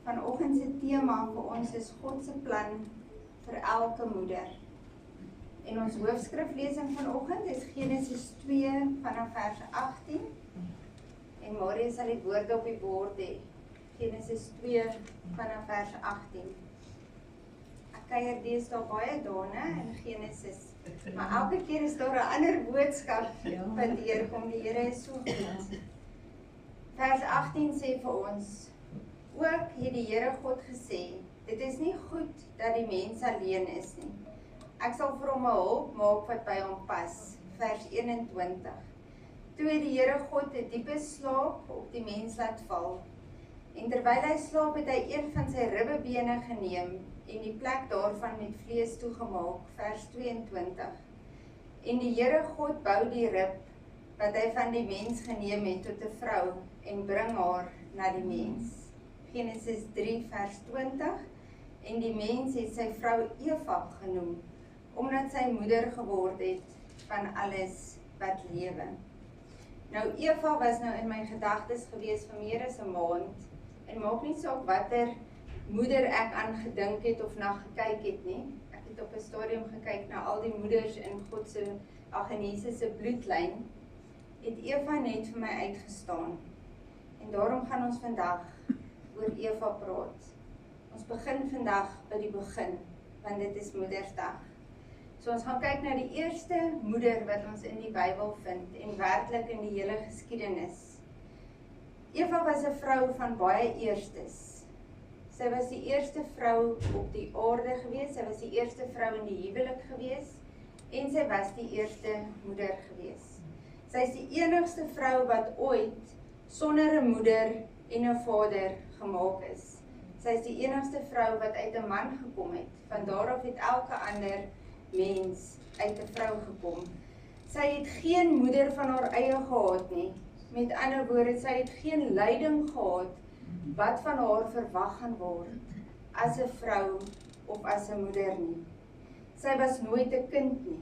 Vanoggend se tema vir ons is God se plan vir elke moeder. En ons hoofskriflesing vanoggend is Genesis 2 vanaf vers 18. En Marie sal die woorde op die bord hê. Genesis 2 vanaf vers 18. Ek kuier deesdae baie dae in Genesis. Maar elke keer is daar 'n ander boodskap wat deurkom. Die Here is so goed. Vers 18 sê vir ons: ook het die Here God gesê, dit is nie goed dat die mens alleen is nie. Ek sal vir hom 'n hulp maak wat by hom pas. Vers 21. Toe het die Here God 'n diepe slaap op die mens laat val. En terwyl hy slaap, het hy een van sy ribbebene geneem en die plek daarvan met vlees toegemaak. Vers 22. En die Here God bou die rib wat hy van die mens geneem het tot 'n vrou en bring haar na die mens. Genesis 3 vers 20. En die mens het sy vrou Eva genoem, omdat sy moeder geword het van alles wat lewe. Nou Eva was nou in my gedagtes gewees vir meer as 'n maand, en maak nie saak watter moeder ek aan gedink het of na gekyk het nie. Ek het op 'n stadium gekyk na al die moeders in God se Jesus se bloedlyn, het Eva net vir my uitgestaan. En daarom gaan ons vandag oor Eva praat. Ons begin vandag by die begin, want dit is Moedersdag. So ons gaan kyk na die eerste moeder wat ons in die Bybel vind, en werklik in die hele geskiedenis. Eva was 'n vrou van baie eerstes. Sy was die eerste vrou op die aarde gewees, sy was die eerste vrou in die huwelik gewees, en sy was die eerste moeder gewees. Sy is die enigste vrou wat ooit sonder 'n moeder en 'n vader gemaak is. Sy is die enigste vrou wat uit 'n man gekom het. Van daar af het elke ander mens uit 'n vrou gekom. Sy het geen moeder van haar eie gehad nie. Met ander woorde, sy het geen leiding gehad wat van haar verwag gaan word as 'n vrou of as 'n moeder nie. Sy was nooit 'n kind nie.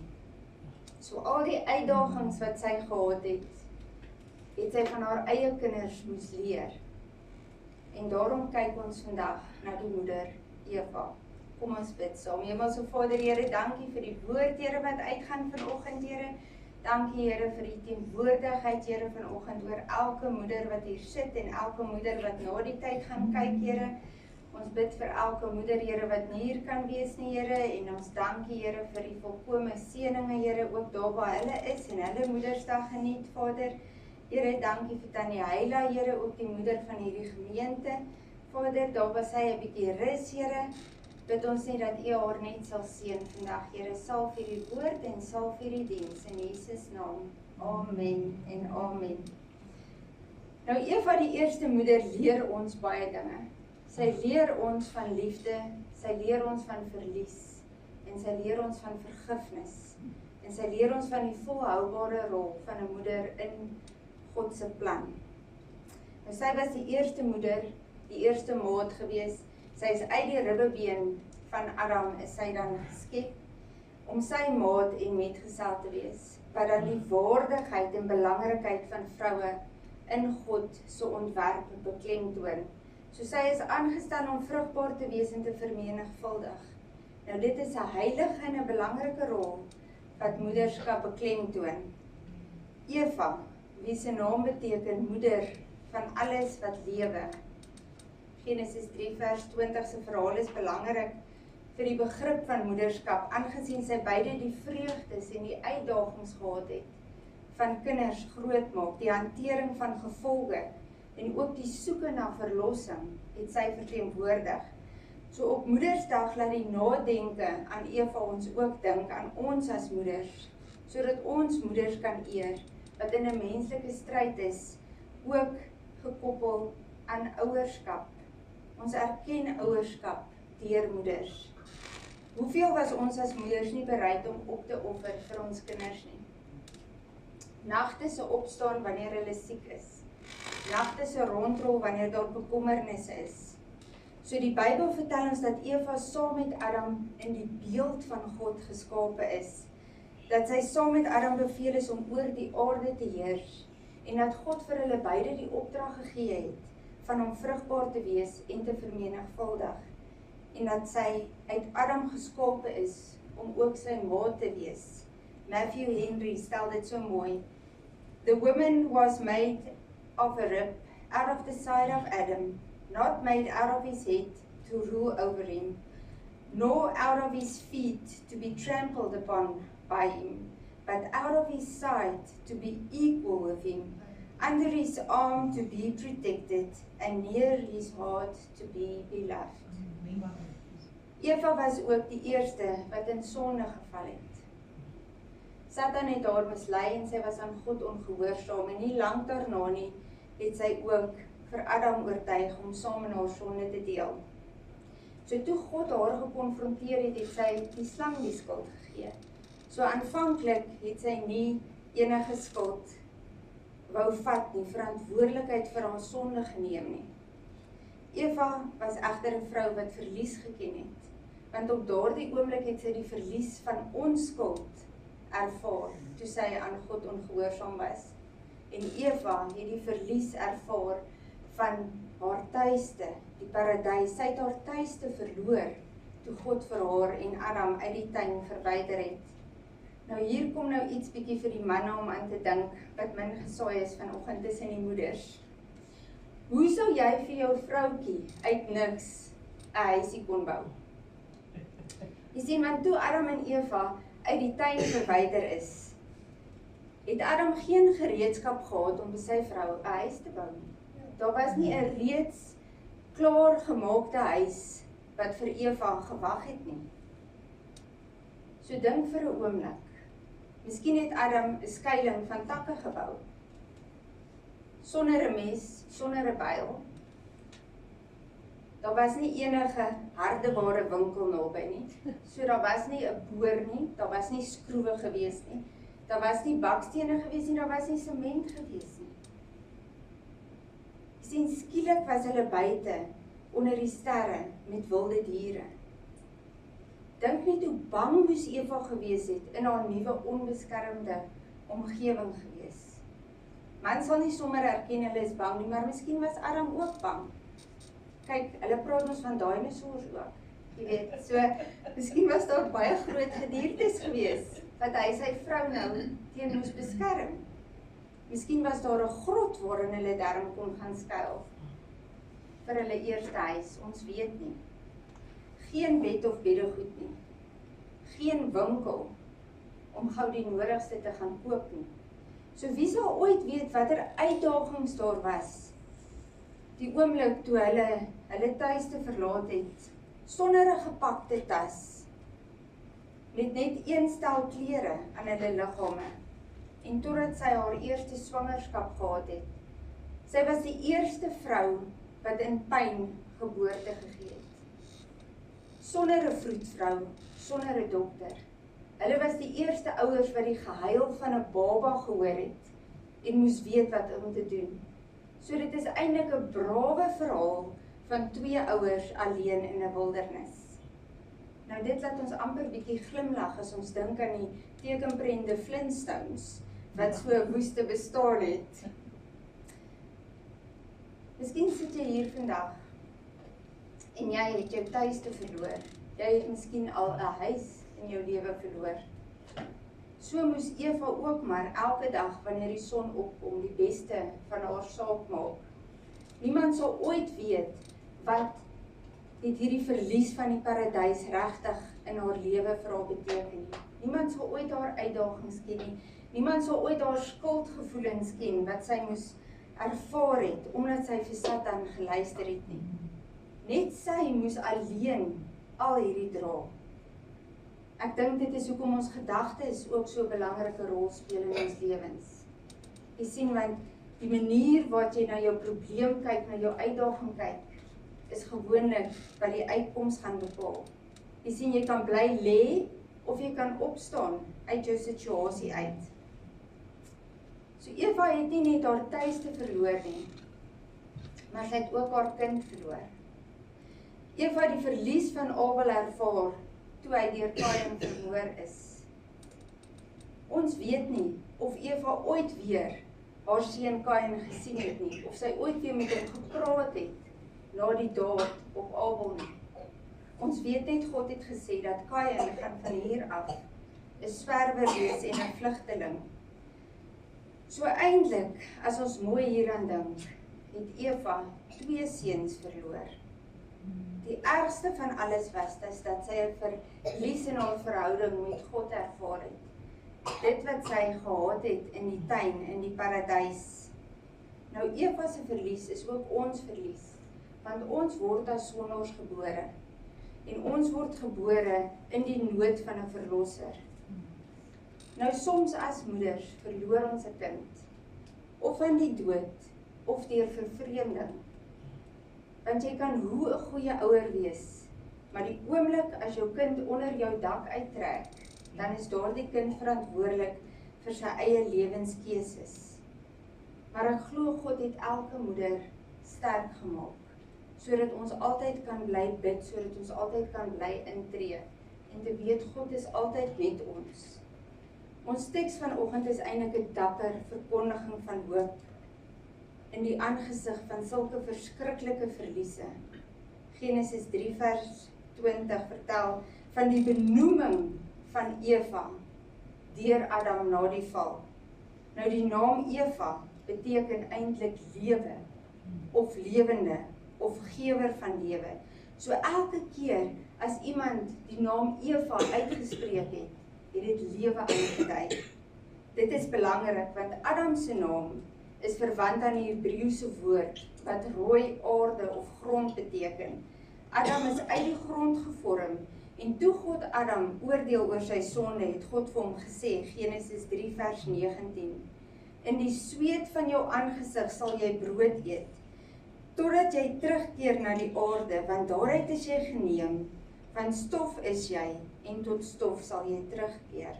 So al die uitdagings wat sy gehad het, het sy van haar eie kinders moes leer. En daarom kyk ons vandag na die moeder Eva. Kom ons bid saam. Hemelse Vader, Here, dankie vir die woord, Here, wat uitgaan vanoggend, Here. Dankie, Here, vir die teenwoordigheid, Here, vanoggend oor elke moeder wat hier sit en elke moeder wat na die tyd gaan kyk, Here. Ons bid vir elke moeder, Here, wat nie hier kan wees nie, Here, en ons dankie, Here, vir die volkome seëninge, Here, ook daar waar hulle is en hulle Moedersdag geniet, Vader. Here, dankie vir Tannie Heila, Here, ook die moeder van hierdie gemeente. Vader, daar was sy 'n bietjie rus, Here. Bid ons nie dat U haar net sal seën vandag, Here. Salf hierdie woord en salf hierdie diens in Jesus naam. Amen en amen. Nou Eva, die eerste moeder, leer ons baie dinge. Sy leer ons van liefde, sy leer ons van verlies, en sy leer ons van vergifnis, en sy leer ons van die volhoubare rol van 'n moeder in God se plan. Nou sy was die eerste moeder, die eerste maat gewees. Sy is uit die ribbebeen van Adam is sy dan geskep om sy maat en metgesel te wees, wat dan die waardigheid en belangrikheid van vroue in God se ontwerp beklemtoon. So sy is aangestel om vrugbaar te wees en te vermenigvuldig. Nou dit is 'n heilige en 'n belangrike rol wat moederskap beklemtoon. Eva, wie se naam beteken moeder van alles wat lewe. Genesis 3 vers 20 se verhaal is belangrik vir die begrip van moederskap, aangesien sy beide die vreugdes en die uitdagings gehad het van kinders grootmaak, die hantering van gevolge en ook die soeke na verlossing het sy verteenwoordig. So op Moedersdag laat die nadenke aan Eva ons ook dink aan ons as moeders, sodat ons moeders kan eer, wat in 'n menslike stryd is, ook gekoppel aan ouerskap. Ons erken ouerskap deur moeders. Hoeveel was ons as moeders nie bereid om op te offer vir ons kinders nie? Nagte se opstaan wanneer hulle siek is. Nagte se rondrol wanneer daar bekommernisse is. So die Bybel vertel ons dat Eva saam met Adam in die beeld van God geskape is. Dat sy saam met Adam beveel is om oor die aarde te heers. En dat God vir hulle beide die opdrag gegee het van hom vrugbaar te wees en te vermenigvuldig, en dat sy uit Adam geskape is om ook sy maat te wees. Matthew Henry stel dit so mooi. The woman was made of a rib out of the side of Adam, not made out of his head to rule over him, nor out of his feet to be trampled upon by him, but out of his side to be equal with him, under his arm to be protected, and near his heart to be beloved. Eva was ook die eerste wat in sonde geval het. Satan het haar mislei en sy was aan God ongehoorsaam, en nie lank daarna nie het sy ook vir Adam oortuig om saam in haar sonde te deel. So toe God haar gekonfronteer het, het sy die slang die skuld gegee. So aanvanklik het sy nie enige skuld wou vat nie, verantwoordelikheid vir haar sonde geneem nie. Eva was egter 'n vrou wat verlies geken het, want op daardie oomblik het sy die verlies van onskuld ervaar, toe sy aan God ongehoorsaam was. En Eva het die verlies ervaar van haar tuiste, die paradys. Sy het haar tuiste verloor, toe God vir haar en Adam uit die tuin verwyder het. Nou hier kom nou iets bietjie vir die manne om aan te dink, wat min gesaai is vanoggend tussen die moeders. Hoe sou jy vir jou vroutjie uit niks 'n huisie kon bou? Jy sien, want toe Adam en Eva uit die tuin verwyder is, het Adam geen gereedskap gehad om by sy vrou 'n huis te bou nie. Daar was nie 'n reeds klaar gemaakte huis wat vir Eva gewag het nie. So dink vir 'n oomblik. Miskien het Adam 'n skuiling van takke gebou, sonder 'n mes, sonder 'n byl. Daar was nie enige hardeware winkel naby nie. So daar was nie 'n boor nie, daar was nie skroewe gewees nie. Daar was nie bakstene gewees nie, daar was nie sement gewees nie. Jy sien, skielik was hulle buite onder die sterre met wilde diere. Dink net hoe bang moes Eva gewees het in haar nuwe onbeskermde omgewing gewees. Man sal nie sommer erken hulle is bang nie, maar miskien was Adam ook bang. Kyk, hulle praat ons van dinosaurs ook. Jy weet, so miskien was daar baie groot gediertes gewees wat hy sy vrou nou teen moes beskerm. Miskien was daar 'n grot waarin hulle darm kon gaan skuil vir hulle eerste huis, ons weet nie. Geen bed of beddegoed nie. Geen winkel om gou die nodigste te gaan koop nie. So wie sal ooit weet watter uitdagings daar was, die oomblik toe hulle tuiste verlaat het, sonder 'n gepakte tas, met net een stel klere aan hulle liggame, en totdat sy haar eerste swangerskap gehad het. Sy was die eerste vrou wat in pyn geboorte gegee het. Sonder 'n vroedvrou, sonder 'n dokter. Hulle was die eerste ouers wat die gehuil van 'n baba gehoor het en moes weet wat om te doen. So dit is eintlik 'n brawe verhaal van twee ouers alleen in 'n wildernis. Nou dit laat ons amper bietjie glimlag as ons dink aan die tekenprente Flintstones wat so 'n woeste bestaan het. Miskien sit jy hier vandag en jy het jou tuiste verloor. Jy het miskien al 'n huis in jou lewe verloor. So moes Eva ook maar elke dag wanneer die son opkom die beste van haar saak maak. Niemand sal ooit weet wat het hierdie verlies van die paradys regtig in haar lewe vir haar beteken. Niemand sal ooit haar uitdagings ken nie. Niemand sal ooit haar skuldgevoelens ken wat sy moes ervaar het omdat sy vir Satan geluister het nie. Net sy moes alleen al hierdie dra. Ek dink dit is hoekom ons gedagtes ook so 'n belangrike rol speel in ons lewens. Jy sien, want die manier wat jy na jou probleem kyk, na jou uitdaging kyk, is gewoonlik wat die uitkoms gaan bepaal. Jy sien, jy kan bly lê of jy kan opstaan uit jou situasie uit. So Eva het nie net haar tuiste verloor nie, maar sy het ook haar kind verloor. Eva het die verlies van Abel ervaar toe hy deur Kain vermoor is. Ons weet nie of Eva ooit weer haar seun Kain gesien het nie, of sy ooit weer met hom gepraat het, na die daad op Abel nie. Ons weet net God het gesê dat Kain gaan van hier af 'n swerwer wees en 'n vlugteling. So eintlik, as ons mooi hieraan dink, het Eva 2 seuns verloor. Die ergste van alles was dat sy 'n verlies in haar verhouding met God ervaar het. Dit wat sy gehad het in die tuin, in die paradys. Nou Eva se verlies is ook ons verlies, want ons word as sondaars gebore. En ons word gebore in die nood van 'n verlosser. Nou soms as moeders verloor ons 'n kind, of aan die dood, of deur vervreemding. Want jy kan hoe 'n goeie ouer wees, maar die oomblik as jou kind onder jou dak uittrek, dan is daardie kind verantwoordelik vir sy eie lewenskeuses. Maar ek glo God het elke moeder sterk gemaak, sodat ons altyd kan bly bid, sodat ons altyd kan bly intree, en te weet God is altyd met ons. Ons teks vanoggend is eintlik 'n dapper verkondiging van hoop, in die aangesig van sulke verskriklike verliese. Genesis 3 vers 20 vertel van die benoeming van Eva deur Adam na die val. Nou die naam Eva beteken eintlik lewe, of lewende, of gewer van lewe. So elke keer as iemand die naam Eva uitgespreek het, het dit lewe aangedui. Dit is belangrik, want Adam se naam is verwant aan die Hebreëse woord, wat rooi aarde of grond beteken. Adam is uit die grond gevorm, en toe God Adam oordeel oor sy sonde, het God vir hom gesê, Genesis 3 vers 19, in die sweet van jou aangesig sal jy brood eet, totdat jy terugkeer na die aarde, want daaruit is jy geneem, want stof is jy, en tot stof sal jy terugkeer.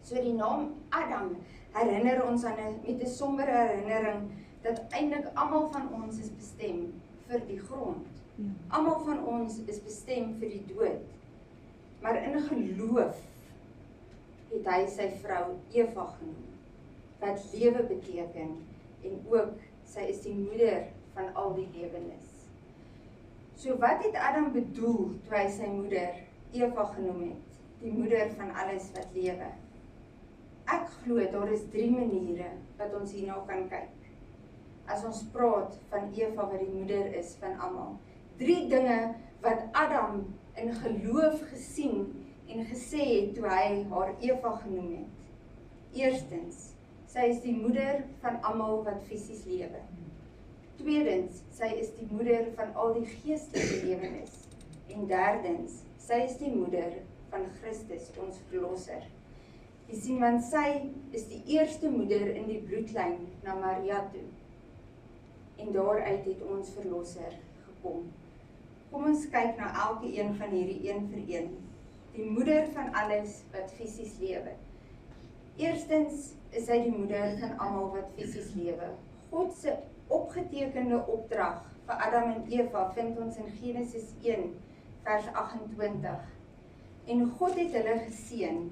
So die naam Adam herinner ons met 'n sombere herinnering, dat eintlik almal van ons is bestem vir die grond. Almal van ons is bestem vir die dood. Maar in geloof het hy sy vrou Eva genoem, wat lewe beteken, en ook sy is die moeder van al die lewendes. So wat het Adam bedoel toe hy sy moeder Eva genoem het, die moeder van alles wat lewe? Ek glo daar is 3 maniere wat ons hierna kan kyk, as ons praat van Eva wat die moeder is van almal. 3 dinge wat Adam in geloof gesien en gesê het toe hy haar Eva genoem het. Eerstens, sy is die moeder van almal wat fisies lewe. Tweedens, sy is die moeder van al die geestelike lewendes. En derdens, sy is die moeder van Christus, ons verlosser. Jy sien, want sy is die eerste moeder in die bloedlyn na Maria toe. En daaruit het ons verlosser gekom. Kom ons kyk na elke een van hierdie een vir een. Die moeder van alles wat fisies lewe. Eerstens is sy die moeder van almal wat fisies lewe. God se opgetekende opdrag vir Adam en Eva vind ons in Genesis 1 vers 28. En God het hulle geseën,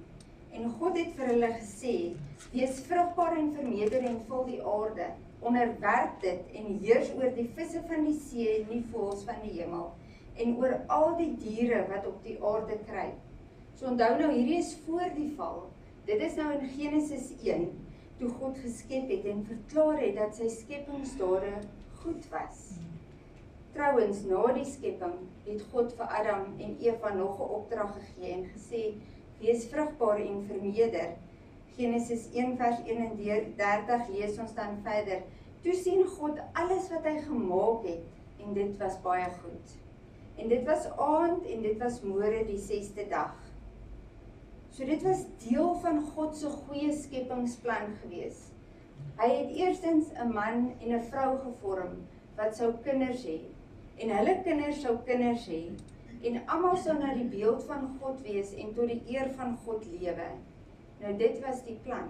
en God het vir hulle gesê, wees vrugbaar en vermeerder en vul die aarde, onderwerp dit en heers oor die visse van die see en die voëls van die hemel, en oor al die diere wat op die aarde kruip. So onthou nou, hierdie is voor die val. Dit is nou in Genesis 1, toe God geskep het en verklaar het dat sy skepingsdade goed was. Trouwens, na die skepping het God vir Adam en Eva nog 'n opdrag gegee en gesê, wees vrugbaar en vermeerder. Genesis 1 vers 31 lees ons dan verder. Toe sien God alles wat hy gemaak het, en dit was baie goed. En dit was aand en dit was môre die 6de dag. So dit was deel van God se goeie skepingsplan gewees. Hy het eerstens 'n man en 'n vrou gevorm wat sou kinders hê, en hulle kinders sou kinders hê, en almal sou na die beeld van God wees en tot die eer van God lewe. Nou dit was die plan.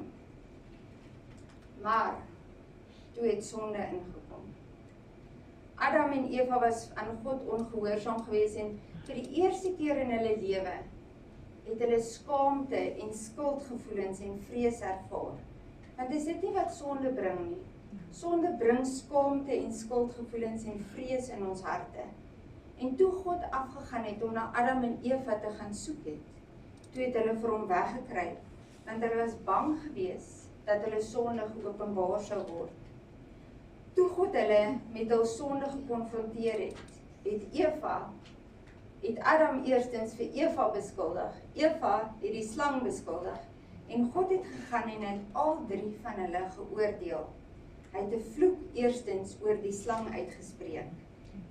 Maar toe het sonde ingekom. Adam en Eva was aan God ongehoorsaam gewees, en vir die eerste keer in hulle lewe het hulle skaamte en skuldgevoelens en vrees ervaar. Want is dit nie wat sonde bring nie? Sonde bring skaamte en skuldgevoelens en vrees in ons harte. En toe God afgegaan het om na Adam en Eva te gaan soek het, toe het hulle vir hom weggekry, want hulle was bang gewees dat hulle sonde geopenbaar sou word. Toe God hulle met hul sonde gekonfronteer het Adam eerstens vir Eva beskuldig. Eva het die slang beskuldig. En God het gegaan en het al drie van hulle geoordeel. Hy het 'n vloek eerstens oor die slang uitgespreek.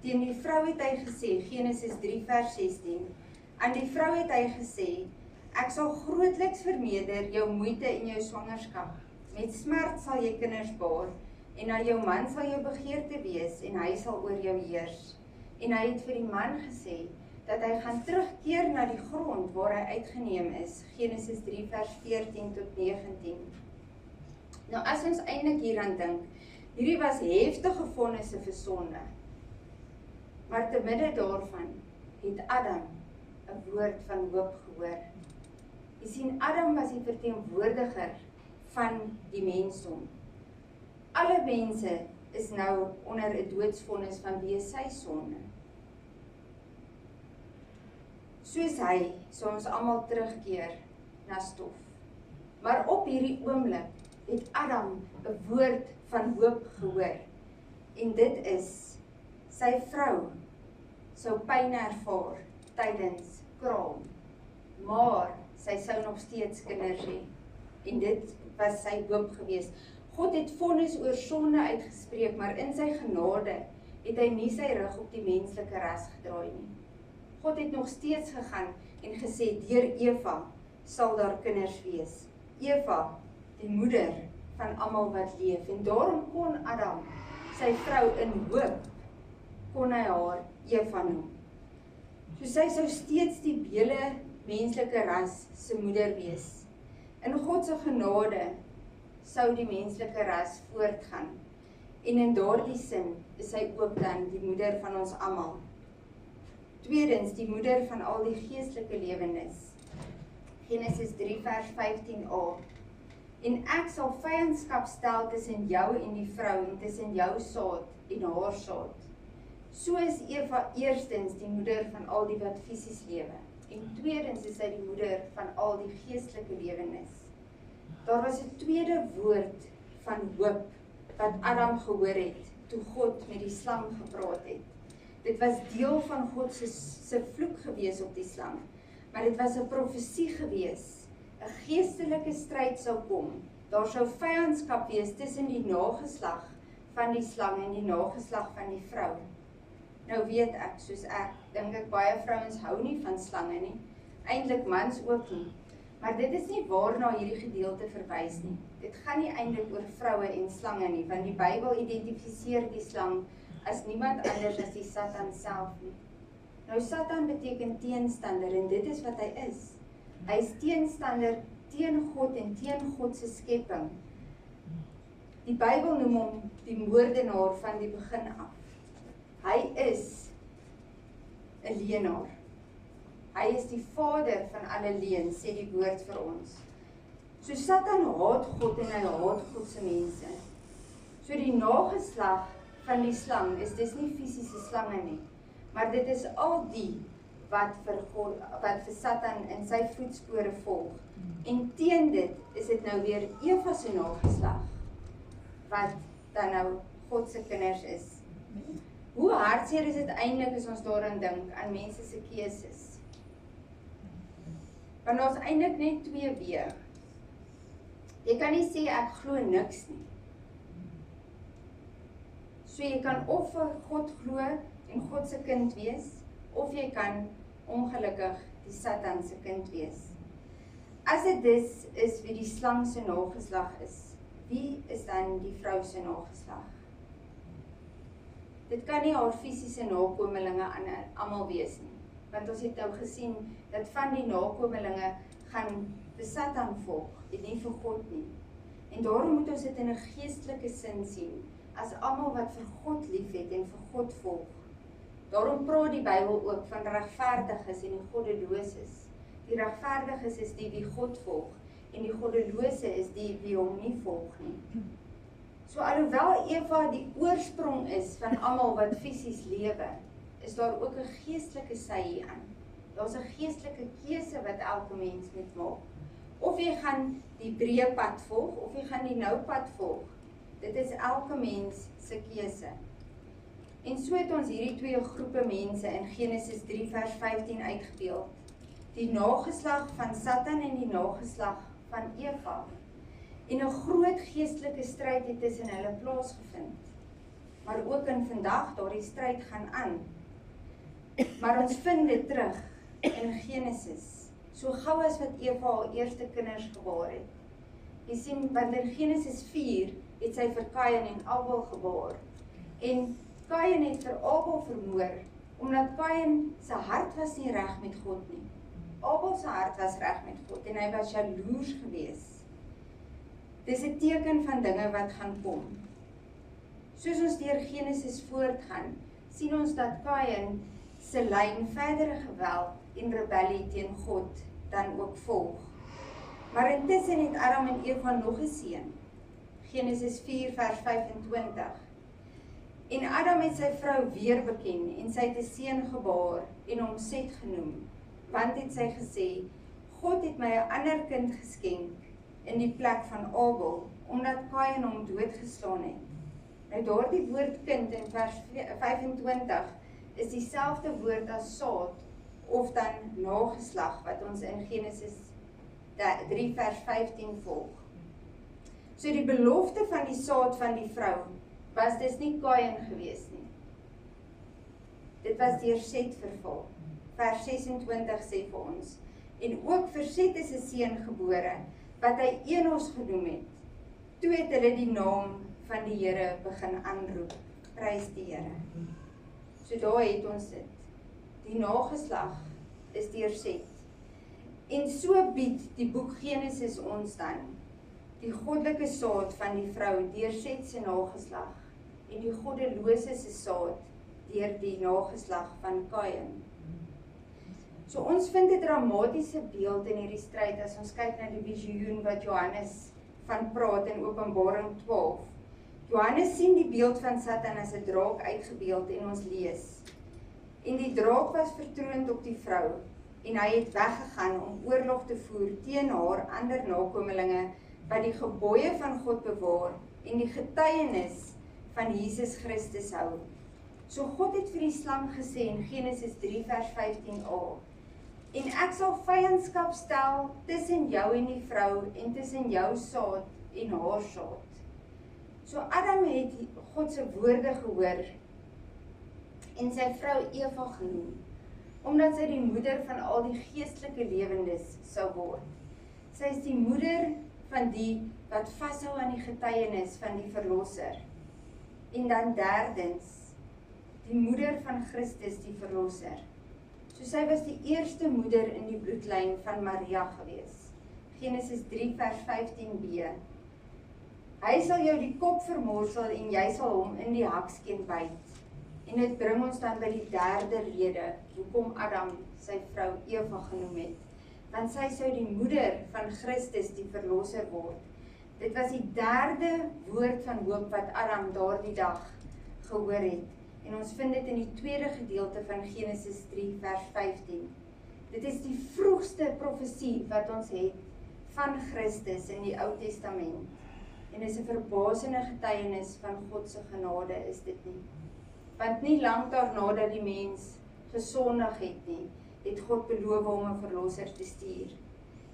Teen die vrou het hy gesê, Genesis 3 vers 16, aan die vrou het hy gesê, ek sal grootliks vermeerder jou moeite en jou swangerskap. Met smart sal jy kinders baar, en na jou man sal jou begeerte wees, en hy sal oor jou heers. En hy het vir die man gesê, dat hy gaan terugkeer na die grond waar hy uitgeneem is, Genesis 3 vers 14 tot 19. Nou as ons eintlik hieraan dink, hierdie was heftige vonnisse vir sonde. Maar te midde daarvan het Adam 'n woord van hoop gehoor. Jy sien, Adam was die verteenwoordiger van die mensdom. Alle mense is nou onder 'n doodsvonnis vanweë sy sonde. Soos hy, sou ons almal terugkeer na stof. Maar op hierdie oomblik het Adam 'n woord van hoop gehoor. En dit is, sy vrou sou pyn ervaar tydens kraam, maar sy sou nog steeds kinders hê. En dit was sy hoop gewees. God het vonnis oor sonde uitgespreek, maar in sy genade het hy nie sy rug op die menslike ras gedraai nie. God het nog steeds gegaan en gesê, deur Eva sal daar kinders wees. Eva, die moeder van almal wat leef. En daarom kon Adam, sy vrou in hoop, kon hy haar Eva noem. So sy sou steeds die hele menslike ras se moeder wees. In God se genade sou die menslike ras voortgaan. En in daardie sin is sy ook dan die moeder van ons almal. Tweedens, die moeder van al die geestelike lewendes. Genesis 3 vers 15a. En ek sal vyandskap stel tussen jou en die vrou en tussen jou saad en haar saad. So is Eva eerstens die moeder van al die wat fisies lewe. En tweedens is sy die moeder van al die geestelike lewendes. Daar was 'n tweede woord van hoop wat Adam gehoor het toe God met die slang gepraat het. Dit was deel van God se vloek gewees op die slang, maar dit was 'n profesie gewees. 'n Geestelike stryd sou kom. Daar sou vyandskap wees tussen die nageslag van die slang en die nageslag van die vrou. Nou weet ek, soos ek, dink ek baie vrouens hou nie van slange nie, eintlik mans ook nie. Maar dit is nie waarna hierdie gedeelte verwys nie. Dit gaan nie eintlik oor vroue en slange nie, want die Bybel identifiseer die slang as niemand anders as die Satan self nie. Nou Satan beteken teenstander en dit is wat hy is. Hy is teenstander teen God en teen God se skepping. Die Bybel noem hom die moordenaar van die begin af. Hy is 'n leienaar. Hy is die vader van alle leuen, sê die woord vir ons. So Satan haat God en hy haat God se mense. So die nageslag van die slang is dis nie fisiese slange nie, maar dit is al die wat vir Satan in sy voetspore volg. En teen dit is dit nou weer Eva se nageslag wat dan nou God se kinders is. Hoe hartseer is dit eintlik as ons daaraan dink aan mense se keuses? Want ons eintlik net twee weë. Jy kan nie sê ek glo niks nie. So jy kan of vir God glo en God se kind wees, of jy kan ongelukkig die Satan se kind wees. As dit dus is wie die slang se nageslag is, wie is dan die vrou se nageslag? Dit kan nie haar fisiese nakomelinge almal wees nie, want ons het nou gesien dat van die nakomelinge gaan vir Satan volg en nie vir God nie. En daarom moet ons dit in 'n geestelike sin sien, as almal wat vir God liefhet en vir God volg. Daarom praat die Bybel ook van regverdiges en die goddeloses. Die regverdiges is die wie God volg en die goddelose is die wie hom nie volg nie. So alhoewel Eva die oorsprong is van almal wat fisies lewe, is daar ook 'n geestelike sy hieraan. Daar's 'n geestelike keuse wat elke mens moet maak. Of jy gaan die breë pad volg, of jy gaan die nou pad volg. Dit is elke mens se keuse. En so het ons hierdie twee groepe mense in Genesis 3 vers 15 uitgebeeld. Die nageslag van Satan en die nageslag van Eva. En 'n groot geestelike stryd het tussen hulle plaasgevind. Maar ook in vandag, daardie stryd gaan aan. Maar ons vind dit terug in Genesis. So gou as wat Eva haar eerste kinders gebaar het. Jy sien, want in Genesis 4 het sy vir Kain en Abel gebaar. En Kain het vir Abel vermoor, omdat Kain se hart was nie reg met God nie. Abel se hart was reg met God en hy was jaloers geweest. Dis 'n teken van dinge wat gaan kom. Soos ons deur Genesis voortgaan, sien ons dat Kain se lyn verdere geweld en rebellie teen God dan ook volg. Maar intussen het Adam en Eva nog 'n seun. Genesis 4 vers 25. En Adam het sy vrou weer beken en sy het 'n seun gebaar en hom Set genoem, want het sy gesê, God het my 'n ander kind geskenk in die plek van Abel, omdat Kain hom doodgeslaan het. Nou daardie woord kind in vers 25 is dieselfde woord as saad, of dan nageslag, wat ons in Genesis 3 vers 15 volg. So die belofte van die saad van die vrou, was dis nie Kain gewees nie. Dit was deur Set vervul. Vers 26 sê vir ons, en ook vir Set is 'n seun gebore, wat hy Enos genoem het. Toe het hulle die naam van die Here begin aanroep. Prys die Here. So daar het ons dit. Die nageslag is deur Set. En so bied die boek Genesis ons dan die goddelike saad van die vrou deur Set se nageslag en die goddelose se saad deur die nageslag van Kain. So ons vind 'n dramatiese beeld in hierdie stryd as ons kyk na die visioen wat Johannes van praat in Openbaring 12. Johannes sien die beeld van Satan as 'n draak uitgebeeld en ons lees. En die draak was vertroond op die vrou en hy het weggegaan om oorlog te voer teen haar ander nakomelinge wat die gebooie van God bewaar en die getuienis van Jesus Christus hou. So God het vir die slang gesê in Genesis 3 vers 15a, en ek sal vyandskap stel tussen jou en die vrou en tussen jou saad en haar saad. So Adam het God se woorde gehoor en sy vrou Eva genoem, omdat sy die moeder van al die geestelike lewendes sou word. Sy is die moeder van die wat vashou aan die getuienis van die verlosser. En dan derdens, die moeder van Christus die verlosser. So sy was die eerste moeder in die bloedlyn van Maria gewees. Genesis 3 vers 15b. Hy sal jou die kop vermorsel en jy sal hom in die hakskeen byt. En dit bring ons dan by die derde rede, hoekom Adam sy vrou Eva genoem het. Want sy sou die moeder van Christus die verlosser word. Dit was die derde woord van hoop wat Adam daardie dag gehoor het. En ons vind dit in die tweede gedeelte van Genesis 3 vers 15. Dit is die vroegste profesie wat ons het van Christus in die Ou Testament. En is 'n verbasende getuienis van God se genade, is dit nie. Want nie lank daarna dat die mens gesondig het nie, het God beloof om 'n verlosser te stuur.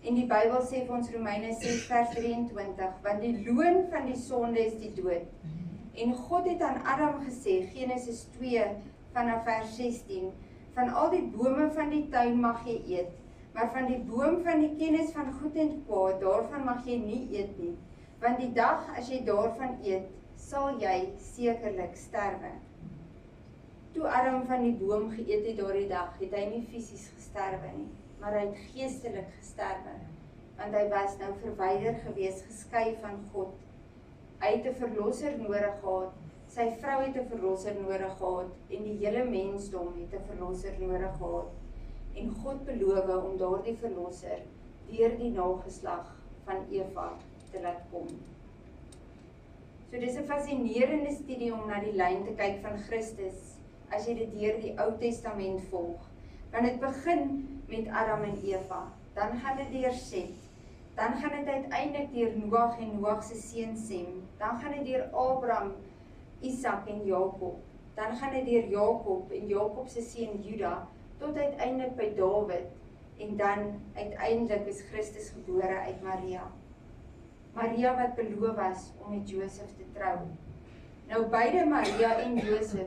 En die Bybel sê vir ons Romeine 6 vers 23, want die loon van die sonde is die dood. En God het aan Adam gesê, Genesis 2 vanaf vers 16, van al die bome van die tuin mag jy eet, maar van die boom van die kennis van goed en kwaad, daarvan mag jy nie eet nie. Want die dag as jy daarvan eet, sal jy sekerlik sterwe. Toe Adam van die boom geëet het daardie dag, het hy nie fisies gesterwe nie, maar hy het geestelik gesterwe, want hy was nou verwyder gewees, geskei van God. Hy het 'n verlosser nodig gehad, sy vrou het 'n verlosser nodig gehad, en die hele mensdom het 'n verlosser nodig gehad. En God beloof om daardie verlosser deur die nageslag van Eva te laat kom. So dis 'n fascinerende studie om na die lyn te kyk van Christus, as jy dit deur die Ou Testament volg. Want dit begin met Adam en Eva, dan gaan dit deur Set, dan gaan dit uiteindelik deur Noag en Noag se seun Sem, dan gaan dit deur Abraham, Isak en Jakob, dan gaan dit deur Jakob en Jakob se seun Juda, tot uiteindelik by Dawid, en dan uiteindelik is Christus gebore uit Maria. Maria wat beloof was om met Josef te trou. Nou beide Maria en Josef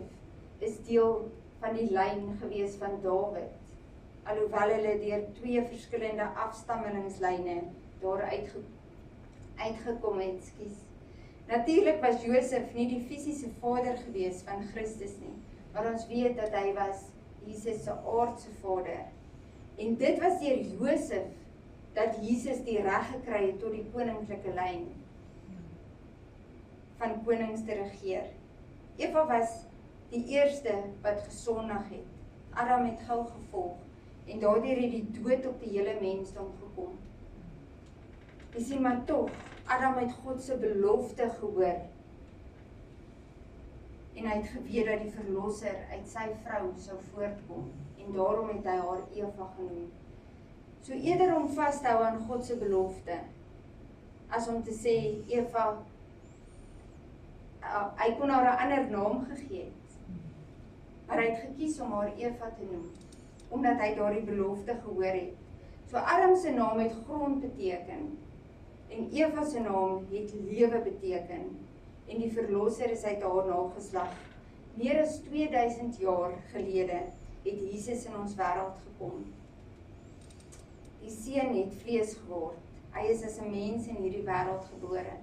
is deel van die lyn gewees van Dawid, alhoewel hulle deur twee verskillende afstammelingslyne daar uitgekom het, Natuurlik was Josef nie die fisiese vader gewees van Christus nie, maar ons weet dat hy was Jesus se aardse vader. En dit was deur Josef dat Jesus die reg gekry het tot die koninklike lyn van konings te regeer. Eva was die eerste wat gesondig het. Adam het gou gevolg en daardeur het die dood op die hele mensdom gekom. Jy sien maar tog, Adam het God se belofte gehoor. En hy het geweet dat die verlosser uit sy vrou sou voortkom en daarom het hy haar Eva genoem. So eerder om vas te hou aan God se belofte as om te sê Eva, hy kon haar 'n ander naam gegee het. Maar hy het gekies om haar Eva te noem, omdat hy daardie belofte gehoor het. So Adam se naam het grond beteken, en Eva se naam het lewe beteken, en die verlosser is uit haar nageslag. Meer as 2000 jaar gelede het Jesus in ons wêreld gekom. Die seun het vlees geword, hy is as 'n mens in hierdie wêreld gebore,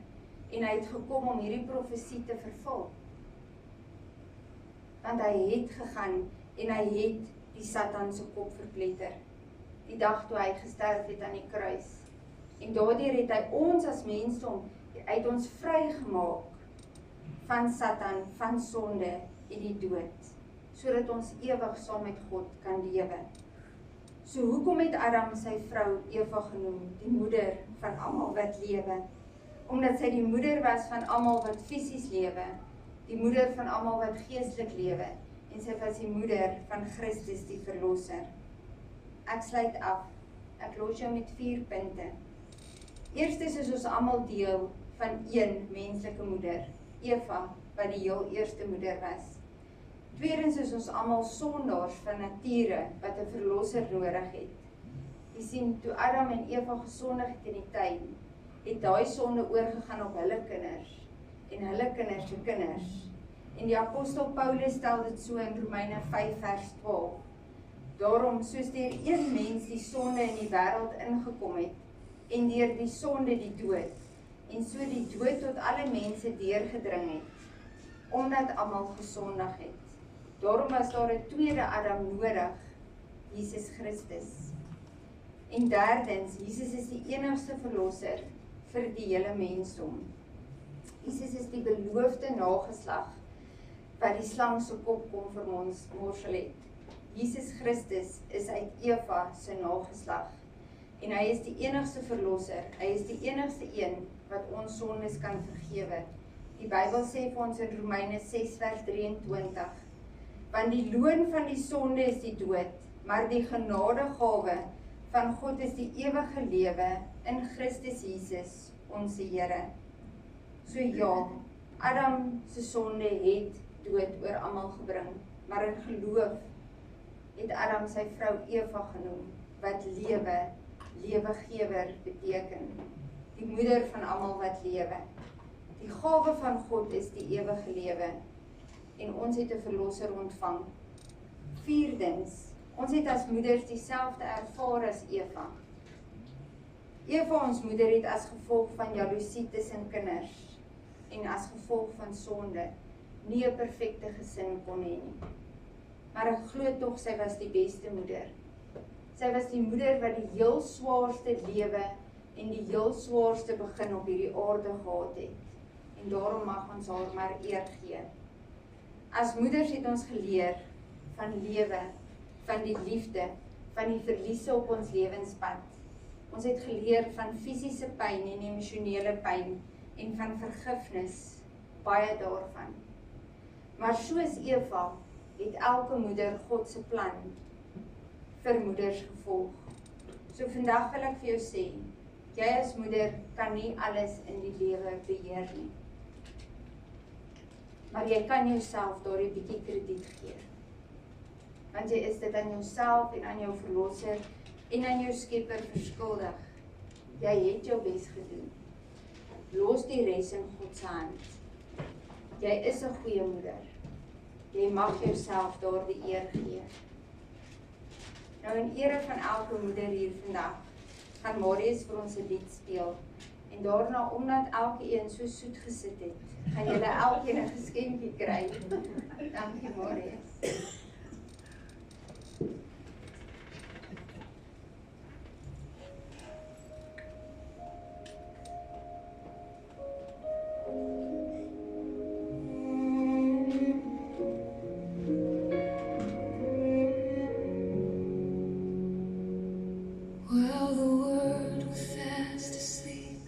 en hy het gekom om hierdie profesie te vervul. Want hy het gegaan en hy het die Satan se kop verpletter, die dag toe hy gesterf het aan die kruis. En daardeur het hy ons as mensdom uit ons vrygemaak van Satan, van sonde en die dood, sodat ons ewig saam met God kan lewe. So hoekom het Adam sy vrou Eva genoem, die moeder van almal wat lewe? Omdat sy die moeder was van almal wat fisies lewe, die moeder van almal wat geestelik lewe, en sy was die moeder van Christus die verlosser. Ek sluit af. Ek los jou met 4 punte. Eerstens is ons almal deel van een menslike moeder, Eva, wat die heel eerste moeder was. Tweedens is ons almal sondaars van nature wat 'n verlosser nodig het. Jy sien, toe Adam en Eva gesondig het in die tuin, het daai sonde oorgegaan op hulle kinders en hulle kinders se kinders. En die apostel Paulus stel dit so in Romeine 5 vers 12. Daarom, soos deur een mens die sonde in die wêreld ingekom het, en deur die sonde die dood, en so die dood tot alle mense deurgedring het, omdat almal gesondig het. Daarom was daar 'n tweede Adam nodig, Jesus Christus. En derdens, Jesus is die enigste verlosser vir die hele mensdom. Jesus is die beloofde nageslag wat die slang se kop kom vermorsel het. Jesus Christus is uit Eva se nageslag. En hy is die enigste verlosser, hy is die enigste een wat ons sondes kan vergewe. Die Bybel sê vir ons in Romeine 6 vers 23, want die loon van die sonde is die dood, maar die genadegawe van God is die ewige lewe in Christus Jesus, ons Here. So ja, Adam se sonde het dood oor almal gebring, maar in geloof het Adam sy vrou Eva genoem, wat lewegewer beteken, die moeder van almal wat lewe. Die gawe van God is die ewige lewe, en ons het 'n verlosser ontvang. Vierdens, ons het as moeders dieselfde ervaar as Eva. Eva, ons moeder, het as gevolg van jaloesie tussen kinders, en as gevolg van sonde, nie 'n perfekte gesin kon hê nie. Maar ek glo tog sy was die beste moeder. Sy was die moeder wat die heel swaarste lewe en die heel swaarste begin op hierdie aarde gehad het. En daarom mag ons haar maar eer gee. As moeders het ons geleer van lewe, van die liefde, van die verliese op ons lewenspad. Ons het geleer van fisiese pyn en emosionele pyn en van vergifnis, baie daarvan. Maar soos Eva het elke moeder God se plan vir moeders gevolg. So vandag wil ek vir jou sê, jy as moeder kan nie alles in die lewe beheer nie. Maar jy kan jouself daardie bietjie krediet gee. Want jy is dit aan jouself en aan jou verlosser en aan jou skepper verskuldig. Jy het jou bes gedoen. Los die res in God se hand. Jy is 'n goeie moeder. Jy mag jouself daardie eer gee. Nou in ere van elke moeder hier vandag, gaan Marius vir ons 'n lied speel. En daarna, omdat elke een so soet gesit het, gaan julle elkeen 'n geskenkie kry. Dankie Marius. While the world was fast asleep,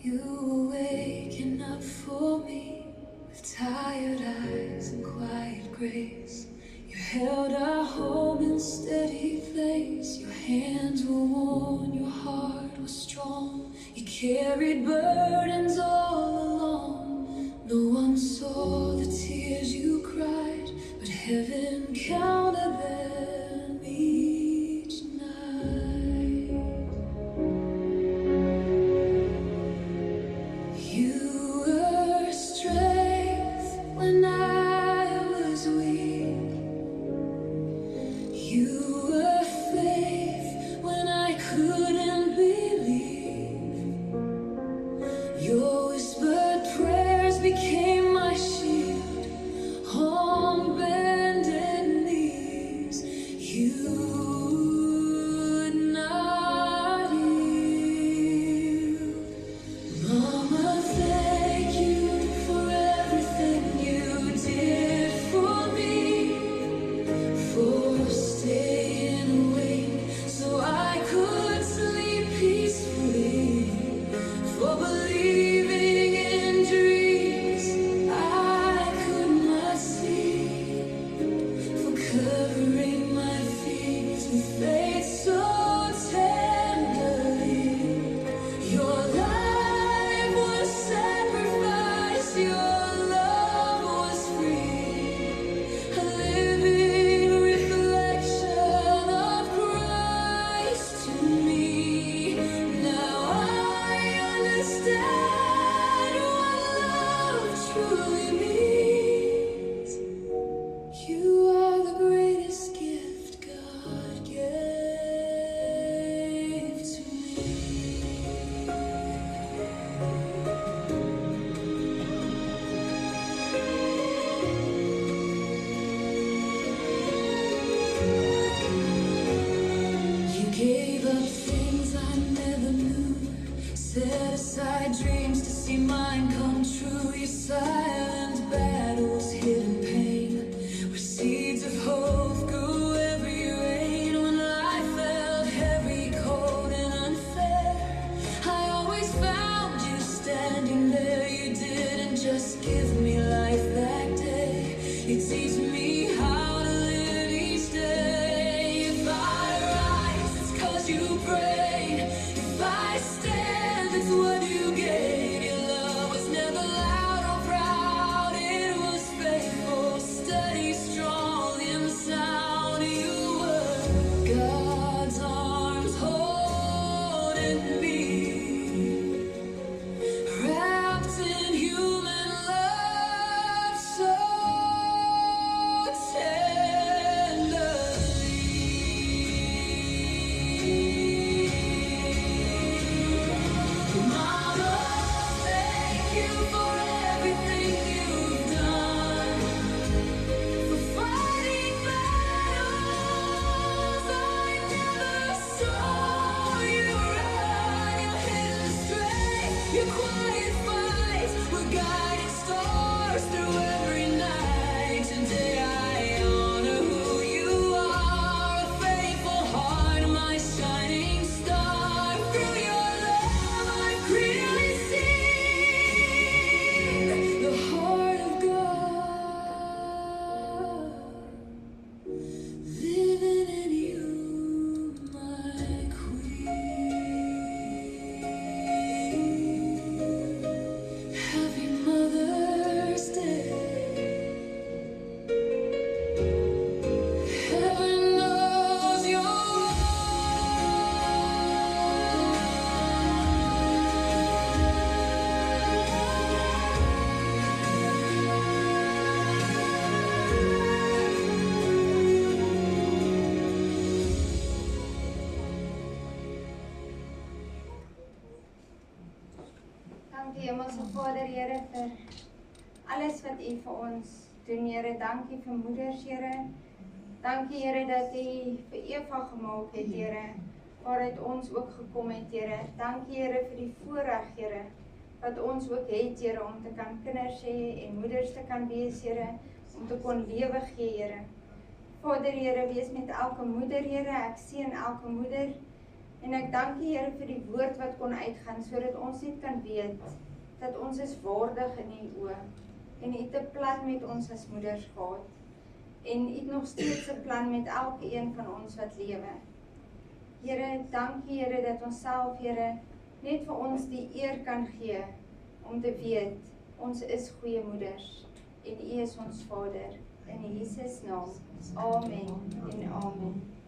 you were waking up for me with tired eyes and quiet grace. You held our home in steady place. Your hands were warm, your heart was strong. You carried burdens all along. No one saw the tears you cried, but heaven counted them each night. You were strength when I was weak. You were faith when I couldn't believe. Your whispered prayers became my shield on bended knees. You would not yield. Mama, thank you for everything you did for me, for staying awake so I could sleep peacefully, for believing in dreams I could not see, for covering my feet with faith so tenderly. Your life was sacrificed, your love was free, a living reflection of Christ to me. Now I understand what love truly means. You are the greatest gift God gave to me. You gave up things I never knew, set aside dreams to see mine come true. Your silent battles, hidden pain, where seeds of hope grew every rain. When life felt heavy, cold and unfair, I always found you standing there. You didn't just give me life that day, you teach me how to live each day. If I rise, it's 'cause you prayed. If I stand, it's what you gave. Your love was never loud or proud. Hemelse Vader, Here, vir alles wat U vir ons doen, Here. Dankie vir moeders, Here. Dankie, Here, dat U vir Eva gemaak het, Here, waaruit ons ook gekom het, Here. Dankie, Here, vir die voorreg, Here, wat ons ook het, Here, om te kan kinders hê en moeders te kan wees, Here, om te kon lewe gee, Here. Vader, Here, wees met elke moeder, Here, ek seën elke moeder, en ek dank U, Here, vir die woord wat kon uitgaan, sodat ons net kan weet, dat ons is waardig in U oë, en U het 'n plan met ons as moeders gehad, en U het nog steeds 'n plan met elke een van ons wat lewe. Here, dankie, Here, dat ons self, Here, net vir ons die eer kan gee, om te weet, ons is goeie moeders, en U is ons Vader, in Jesus naam, amen en amen.